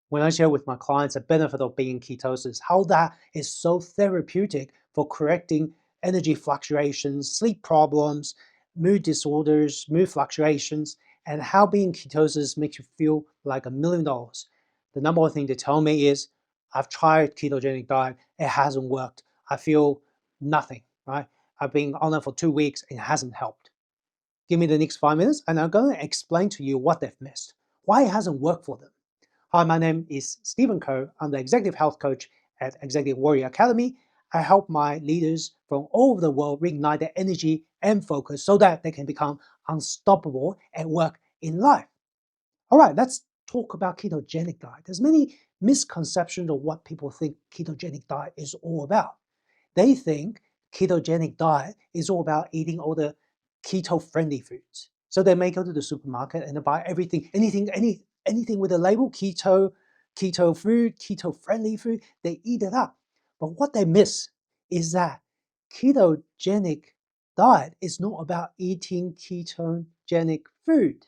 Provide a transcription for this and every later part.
when I share with my clients the benefit of being in ketosis, how that is so therapeutic for correcting energy fluctuations, sleep problems, mood disorders, mood fluctuations, and how being in ketosis makes you feel like $1,000,000. The number one thing they tell me is, I've tried ketogenic diet, it hasn't worked. I feel nothing, right? I've been on it for 2 weeks, it hasn't helped. Give me the next 5 minutes and I'm going to explain to you what they've missed, why it hasn't worked for them. Hi, my name is Stephen Koh. I'm the Executive Health Coach at Executive Warrior Academy. I help my leaders from all over the world reignite their energy and focus so that they can become unstoppable at work in life. All right, let's talk about ketogenic diet. There's many misconceptions of what people think ketogenic diet is all about. They think ketogenic diet is all about eating all the keto-friendly foods. So they may go to the supermarket and buy anything with a label keto food, keto-friendly food. They eat it up. But what they miss is that ketogenic diet is not about eating ketogenic food.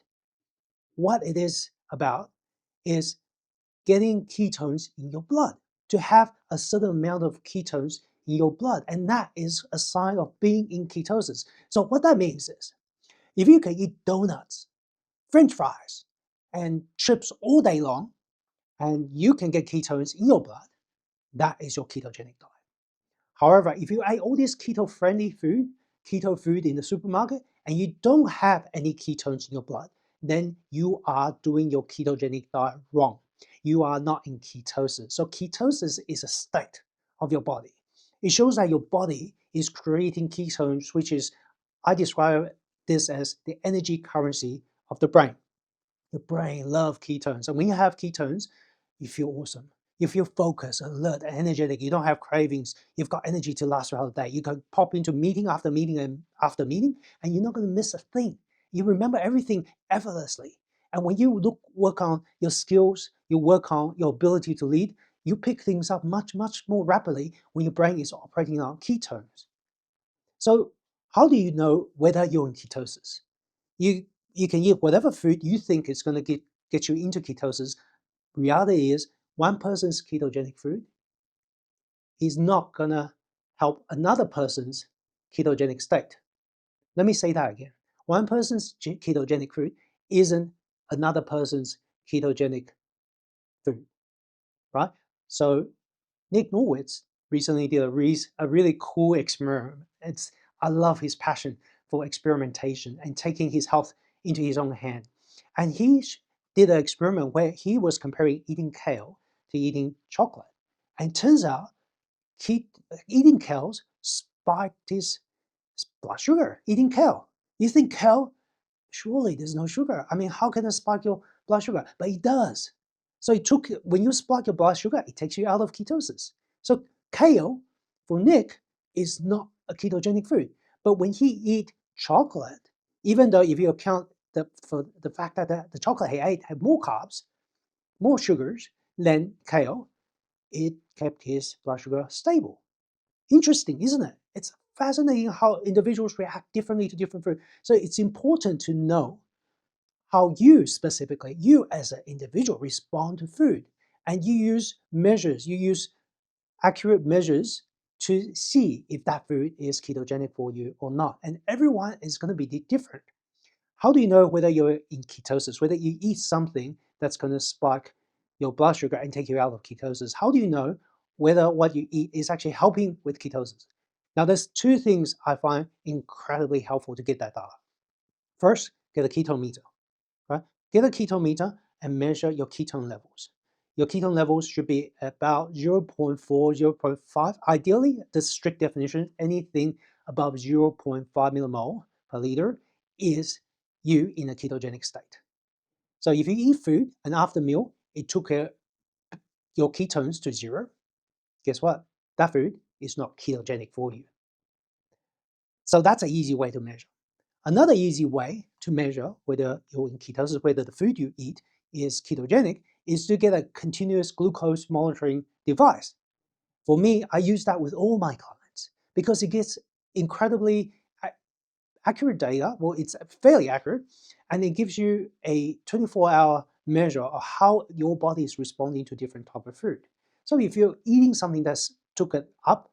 What it is about is getting ketones in your blood, to have a certain amount of ketones in your blood, and that is a sign of being in ketosis. So what that means is, if you can eat donuts, french fries, and chips all day long, and you can get ketones in your blood, that is your ketogenic diet. However, if you eat all this keto-friendly food, keto food in the supermarket, and you don't have any ketones in your blood, then you are doing your ketogenic diet wrong. You are not in ketosis. So ketosis is a state of your body. It shows that your body is creating ketones, which is, I describe this as the energy currency of the brain. The brain loves ketones. And when you have ketones, you feel awesome. You feel focused, alert, and energetic. You don't have cravings. You've got energy to last throughout the day. You can pop into meeting after meeting and after meeting, and you're not going to miss a thing. You remember everything effortlessly. And when you work on your skills, you work on your ability to lead, you pick things up much, much more rapidly when your brain is operating on ketones. So how do you know whether you're in ketosis? You can eat whatever food you think is going to get you into ketosis. Reality is, one person's ketogenic food is not going to help another person's ketogenic state. Let me say that again. One person's ketogenic food isn't another person's ketogenic food, right? So Nick Norwitz recently did a really cool experiment. I love his passion for experimentation and taking his health into his own hand. And he did an experiment where he was comparing eating kale to eating chocolate. And it turns out eating kale spiked his blood sugar. Eating kale. You think kale, surely there's no sugar. I mean, how can it spike your blood sugar? But it does. So when you spike your blood sugar, it takes you out of ketosis. So kale, for Nick, is not a ketogenic food. But when he eat chocolate, even though if you account for the fact that the chocolate he ate had more carbs, more sugars than kale, it kept his blood sugar stable. Interesting, isn't it? It's fascinating how individuals react differently to different food. So it's important to know how you specifically, you as an individual, respond to food. And you use accurate measures to see if that food is ketogenic for you or not. And everyone is going to be different. How do you know whether you're in ketosis, whether you eat something that's going to spike your blood sugar and take you out of ketosis? How do you know whether what you eat is actually helping with ketosis? Now, there's two things I find incredibly helpful to get that data. First, get a ketone meter, right? Get a ketone meter and measure your ketone levels. Your ketone levels should be about 0.4, 0.5. Ideally, the strict definition, anything above 0.5 millimole per liter is you in a ketogenic state. So if you eat food and after meal, it took your ketones to zero, guess what? That food is not ketogenic for you. So that's an easy way to measure. Another easy way to measure whether you're in ketosis, whether the food you eat is ketogenic, is to get a continuous glucose monitoring device. For me, I use that with all my clients because it gets incredibly accurate data. Well, it's fairly accurate, and it gives you a 24-hour measure of how your body is responding to different type of food. So if you're eating something that's took it up,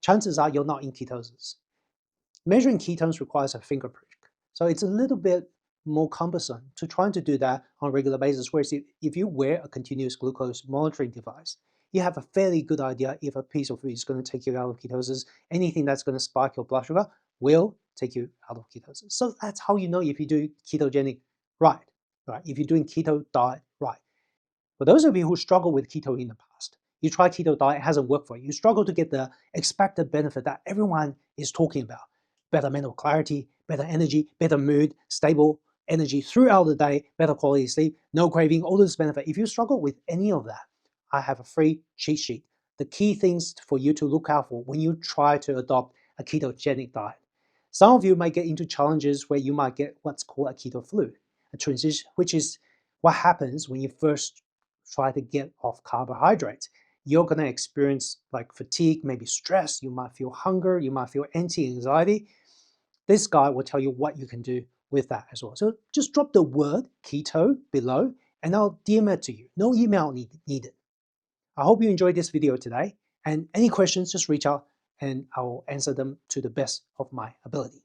chances are you're not in ketosis. Measuring ketones requires a finger prick. So it's a little bit more cumbersome to trying to do that on a regular basis. Whereas if you wear a continuous glucose monitoring device, you have a fairly good idea if a piece of food is going to take you out of ketosis. Anything that's going to spike your blood sugar will take you out of ketosis. So that's how you know if you do ketogenic right, right? If you're doing keto diet right. For those of you who struggle with keto in the past, you try keto diet, it hasn't worked for you. You struggle to get the expected benefit that everyone is talking about. Better mental clarity, better energy, better mood, stable energy throughout the day, better quality sleep, no craving, all this benefit. If you struggle with any of that, I have a free cheat sheet. The key things for you to look out for when you try to adopt a ketogenic diet. Some of you might get into challenges where you might get what's called a keto flu, a transition, which is what happens when you first try to get off carbohydrates. You're going to experience like fatigue, maybe stress, you might feel hunger, you might feel anti-anxiety. This guy will tell you what you can do with that as well. So just drop the word keto below and I'll DM it to you. No email needed. I hope you enjoyed this video today, and any questions, just reach out and I'll answer them to the best of my ability.